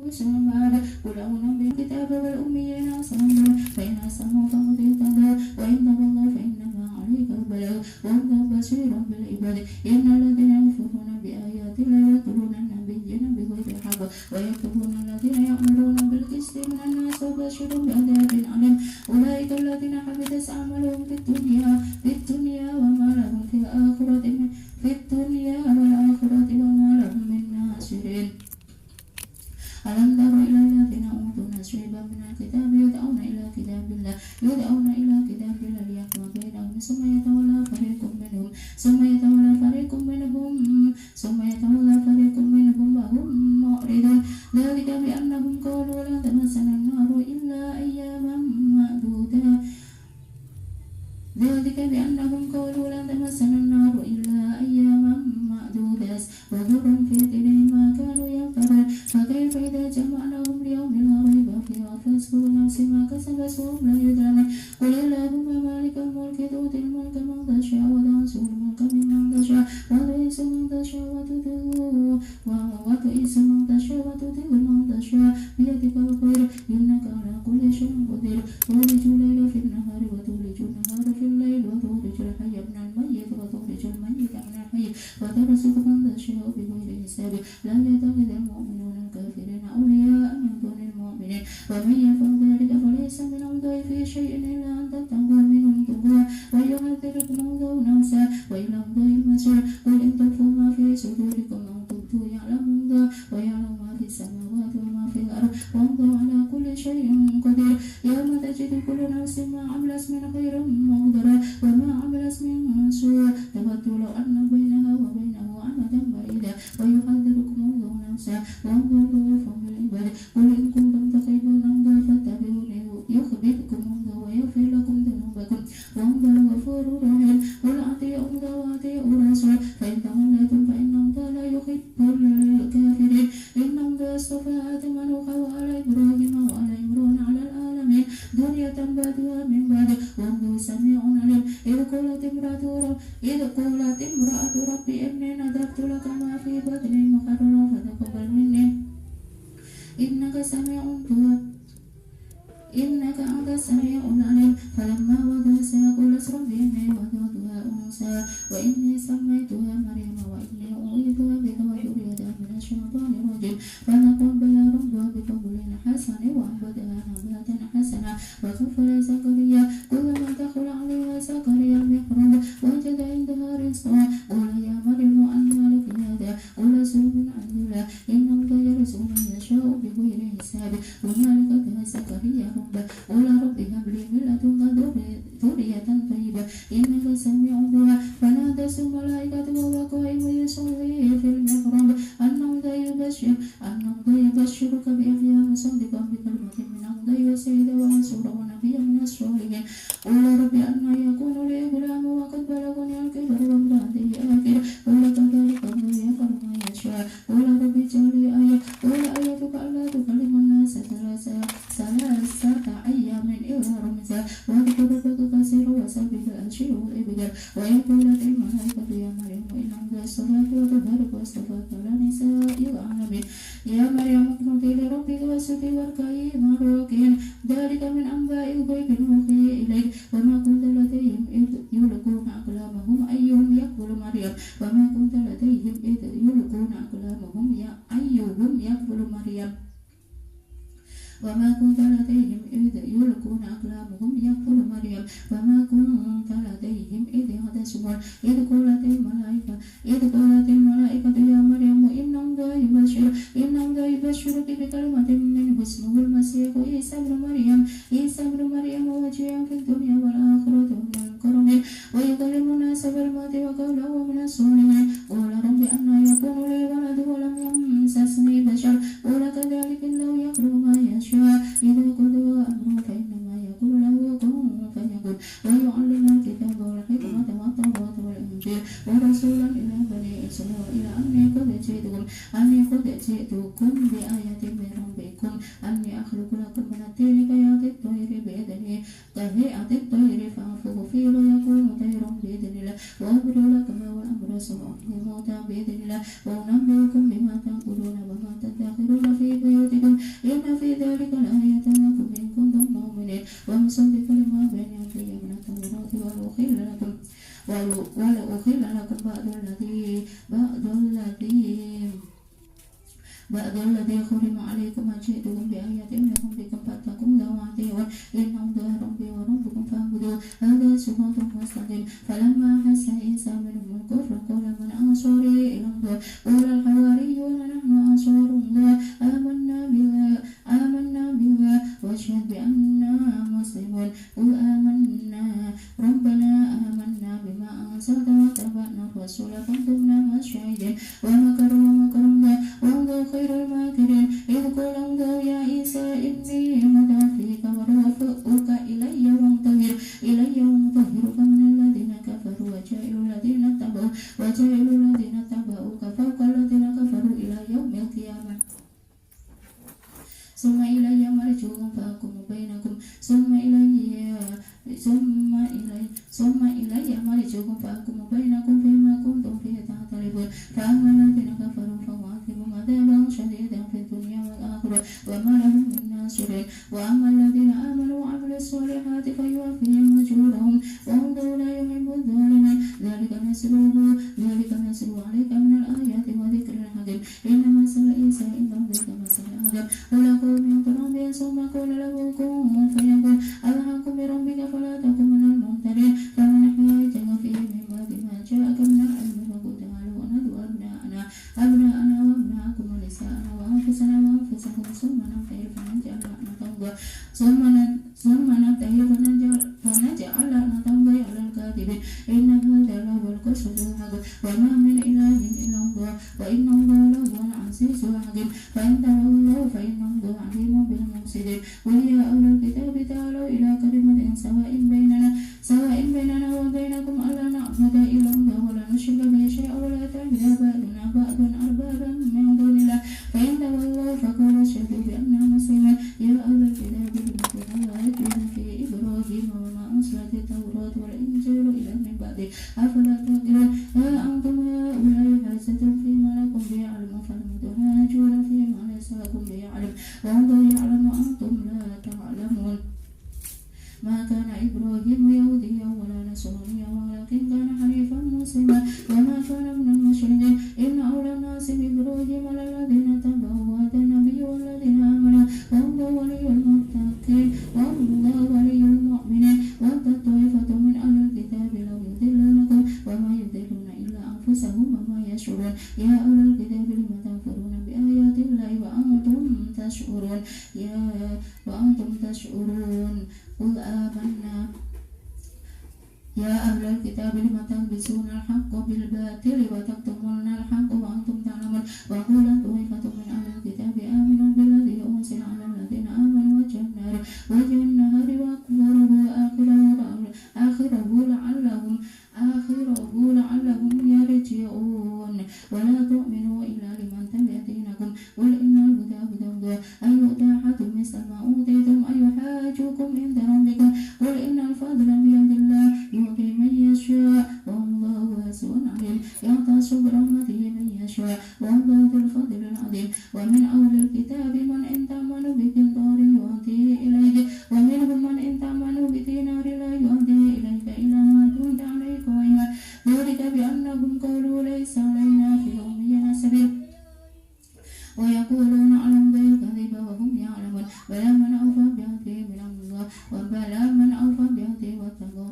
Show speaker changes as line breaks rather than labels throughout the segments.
وشمال قل أنبئ الكتاب والأميين أصحابا فإن أصحابوا فقد اهتدوا وإن تولوا فإنما عليك البلاغ والله بصير بالعباد إن الذين يكفرون بآيات الله ويقتلون النبيين بغير حق ويقتلون الذين يأمرون بالقسط من الناس وبشرهم بعذاب أليم أولئك الذين حبطت أعمالهم في الدنيا وما لهم في الآخرة وما لهم من ناصرين ألم تر إلى الذين أوتوا نصيبا من الكتاب يدعون إلى كتاب الله ليحكم بينهم ثم يتولى فريق منهم وهم معرضون ذلك بأنهم قالوا لا تمسنا النار إلا أياما معدودة وذرهم في دينهم ما كانوا يفترون فكيف إذا جمعناهم ليوم لا ريب فيه وتذكر نفس ما كسبت وهم لا يظلمون قل اللهم مالك الملك تؤتي الملك من تشاء وتنزع الملك ممن تشاء وتعز من تشاء وتذل من تشاء بيدك الخير إنك على كل شيء قدير تولج الليل في النهار وتولج النهار في الليل وتخرج الحي من الميت وتخرج الميت من الحي وترزق من تشاء بغير حساب لا يتخذ المؤمنون الكافرين أولياء من دون المؤمنين ومن يفعل ذلك فليس من الله في شيء إلا أن تتقوا منهم تقوى ويحذركم الله نفسه وإلى الله المصير قل إن تخفوا ما في صدوركم أو تبدوا يعلم الله ويعلم ما في السماوات وما في الأرض والله على كل شيء قدير يوم تجد كل نفس ما عملت من خير محضرا وما عملت من سوء تود لو أن بينها وبينه أمدا بعيدا ويحذركم الله نفسه والله رؤوف بالعباد قل إن كنتم تخافون الله فاتبعوني يخبركم الله ويغفر لكم ذنوبكم والله غفور رحيم قل أطيعوا الله وأطيعوا الرسول فإن توليتم فإن الله لا يحب الكافرين إن الله اصطفى آدم ونوحا وآل إبراهيم وآل عمران على العالمين ذرية بعضها من بعض والله سميع عليم إذ قالت امرأة ربي إني نذرت لك ما في بطني محررا فتقبل مني إنك أنت السميع العليم فلما وضعتها قالت رب إني وضعتها أنثى وإني سميتها مريم وإني أعيذها بك وذريتها من الشيطان الرجيم فتقبل ربها بقبول حسن وأنبتها نباتا حسنا وكفل زكريا كلما دخل عليها زكريا المحراب وجد عندها رزقا قال يا مريم أنى لك هذا قال سوء من عند الله إن الله يرزق من يشاء بغير حساب هنالك دعا زكريا ربه قال رب هب لي من لدنك ذرية طيبة إنك سميع الدعاء فنادته الملائكة وهو قائم يصلي في المحراب أنه يبشرك بيحيى مصدقا بكلمة من الله وسيدا ورسولا ونبيا من الصالحين قال رب أنى يكون لي غلام وقد بلغني الكبر وامرأتي آخر قال كذلك الله يفعل ما يشاء قال رب اجعل لي آية قال آيتك ألا تكلم الناس ثلاثة أيام إلا رمزا واذكر ربك كثيرا وسبح العشي والإبكار ويقولت الملائكة يا مريم إن الله اصطفاك وتبارك واصطفاك على نساء العالمين يا مريم اقنتي لربك واسجدي واركعي مع الراكعين ذلك من أنباء الغيب نوحيه إليك وما كنت لديهم إذ يلقون أقلامهم أيهم يقبل مريم وما كنت لديهم إذ يلقون أقلامهم أيهم يقبل مريم وما كنت لديهم إذ يلقون أقلامهم يقبل مريم وما كنت لديهم إذ يختصمون إذ قالت الملائكة يا مريم إن الله يبشرك بكلمة منه اسمه المسيح عيسى ابن مريم وجيها في الدنيا والآخرة ومن المكرمين ويكلم الناس بالمهد وكهلا ومن الصالحين قال رب أنى يكون لي ولد ولم يمسسني بشر قال كذلك الله يخلق ما يشاء إذا قضى أمره فإنما يقول له كن فيكون ويعلم الكتاب والحكمة والتوراة والإنجيل ورسولا إلى بني إسرائيل أني قد جئتكم بآية من ربكم أني أخلق لكم من الطين كهيئة الطير فأنفخ فيه ويكون طيرا بإذن الله وأبرئ الأكمه والأبرص وأحيي الموتى بإذن الله وأنبئكم بما تأكلون وما تدخرون في تلك الآيات لكم إن كنتم مؤمنين ومصدقا لما بين يدي من التوراة ولأحل لكم بعد الذي حرم عليكم أجئتكم بآية من ربكم فاتقوا الله وأطيعون إن الله ربي وربكم فاعبدوه هذا صراط مستقيم فلما أحس عيسى منهم الكفر قال من أنصاري إلى الله قال الحواريون نحن أنصار الله آمنا بالله واشهد بأننا مسلمون قل ربنا آمنا بما أنزلت واتبعنا الرسول فاكتبنا مع الشاهدين ومكروا ومكر الله والله خير الماكرين إذ قال الله يا عيسى إني متوفيك ورافعك إلي ومطهرك من الذين كفروا وجاعل الذين اتبعوك فوق الذين كفروا إلى يوم القيامة ثم إلي مرجعكم فأحكم بينكم ثم إلي مرجعكم فأحكم بينكم فيما كنتم فيه تختلفون فأما الذين كفروا فأعذبهم عذابا شديدا في الدنيا والآخرة وما لهم من ناصرين وأما الذين آمنوا وعملوا الصالحات فيوفيهم أجورهم والله لا يحب الظالمين ذلك نسلو عليك من الآيات وذكر الحكيم إن مثل عيسى عند ربك مثل آدم خلقه من تراب ثم قال له كن فيكون الحق بربك فلا تكن من الممترين فمن أحييته فيه من بعد ما جاءك من العلم فقل تعالوا ندعو أبناءنا وأبناءكم ونساءنا وأنفسنا وأنفسكم ثم نبتهل فنجعل لعنة الله على الكاذبين إن هذا لهو القصص الحق وما من إله إلا الله وإن الله لهو العزيز الحكيم فإن تولوا فإن الله عليم بالمفسدين ويا أهل الكتاب تعالوا إلى كلمة سواء بيننا وبينكم ألا نعبد إلا الله ولا نشرك به شيئا ولا يتخذ بعضنا بعضا أربابا من دون الله فإن تولوا فقولوا اشهدوا بأننا مسلمون يا أهل الكتاب لا يتلون في إبراهيم وما أنزلت التوراة والإنجيل إلى من بعده أفلا تعقلون ها أنتم هؤلاء حاجتم فيما لكم به علم فلم تهاجون فيما ليس لكم به علم والله يعلم وأنتم لا تعلمون ما كان إبراهيم يهوديا ولا نصرانيا ولكن كان حنيفا مسلما وما كان من المشركين إن أولى الناس بإبراهيم للذين تبعوا وهذا النبي والذين آمنوا والله ولي المتقين والله ولي المؤمنين ودت طائفة من أهل الكتاب لو يضلونكم وما يضلون إلا أنفسهم وما يشعرون يا أهل الكتاب لم تكفرون بآيات الله وأنتم تشعرون قل آمنا يا أهل الكتاب لم تلبسون الحق بالباطل وتكتمون الحق وأنتم تعلمون وقال طائفة من أهل الكتاب آمنوا بالذي أنزل على الذين آمنوا وجه النهار وأكفروا آخره لعلهم يرجعون ولا تؤمنوا إلا لمن تبع دينكم قل إن الهدى هدى الله أن يؤتى أحد مثل ما أوتيتم أن يحاجوكم عند ربكم قل إن الفضل بيد الله يؤتي من يشاء والله واسع عليم يختص برحمته من يشاء والله ذو الفضل العظيم ومن أهل الكتاب من إن تأمنوا بقنطار يؤتيه إليك ومنهم من إن تأمنوا بدينار لا يؤتيه إليك إلا ما دمت عليه قائما ذلك بأنهم قالوا ليس علينا في الأميين سبيل ويقولون على الله الكذب وهم يعلمون بلى من أوفى بعهده من الله وبلى من أوفى بعهده واتقى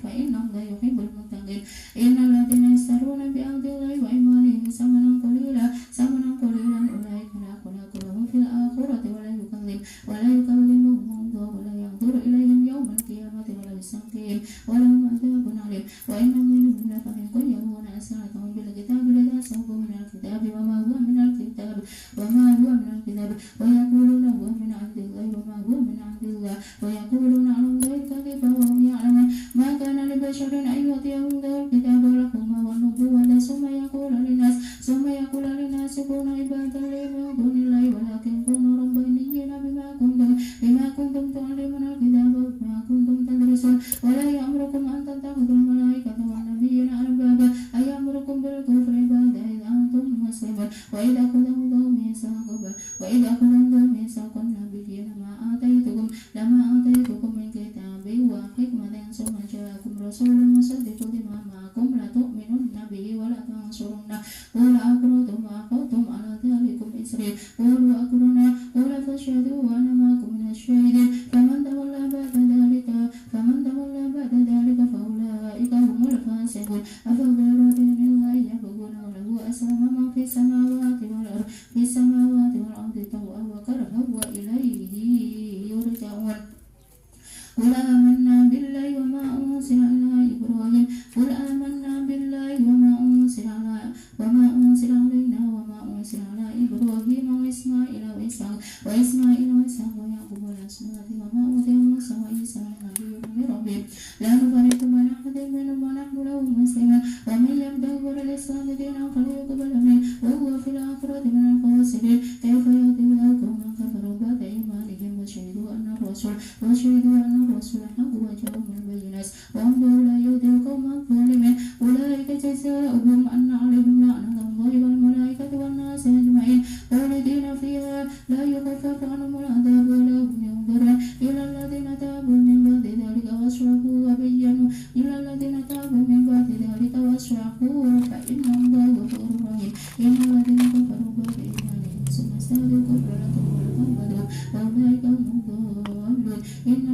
فإن الله يحب المتقين إن الذين يشترون بعهد الله وأيمانهم ثمنا قليلا أولئك لا خلاق لهم في الآخرة ولا يكلمهم الله ولا ينظر إليهم يوم القيامة ولا يزكيهم ولهم عذاب عليم وإن منهم لفريقا يلوون ألسنتهم بالكتاب لتحسبوه من الكتاب وما هو من الكتاب ويقولون هو من عند الله وما هو من عند الله ويقولون على الله الكذب وهم يعلمون ما كان لبشر أن يؤتيه الله الكتاب والحكم والنبوة ثم يقول للناس كونوا عبادا لي من دون الله ولكن كونوا ربانيين بما كنتم تعلمون الكتاب وبما كنتم تدرسون ولا يأمركم أن تتخذوا الملائكة والنبيين أربابا أيأمركم بالكفر بعد إذ أنتم مسلمون وإذ أخذ الله ميثاقكم وبلغ ميثاق النبيين لما آتيتكم من كتاب وحكمة ثم جاءكم رسول مصدق لما معكم لتؤمنن به ولتنصرنه قل أقررتم وأخذتم على ذلكم إصري قالوا أقررنا قل فاشهدوا وأنا معكم من الشاهدين فمن تولى بعد ذلك فأولئك هم الفاسقون أفغير دين الله يبغون وله أسلم من في السماوات والأرض طوعا وكرها وإليه يرجعون قل آمنا بالله وما أنزل على إبراهيم قل آمنا بالله وما أنزل علينا وما أنزل على إبراهيم وإسماعيل وإسحاق ويعقوب والأسباط وما أوتي موسى وعيسى النبيون من ربهم لا نفرق بين أحد منهم ونحن له مسلمون ومن يبتغي غير الإسلام دينا فلن يقبل منه وهو في الآخرة من الخاسرين كيف يهدي الله قوما كفروا بعد إيمانهم وشهدوا أن الرسول حق وجاءهم البينات والله لا يهدي القوم الظالمين أولئك جزاؤهم أن عليهم لعنة الله والملائكة والناس أجمعين خالدين فيها لا يخفف عنهم العذاب ولا هم ينظرون إلا الذين تابوا من بعد ذلك وأصلحوا فإن الله غفور رحيم إن الذين كفروا بعد إيمانهم ثم ازدادوا كفرا ولم يعبدوا فأولئك هم الضالون إن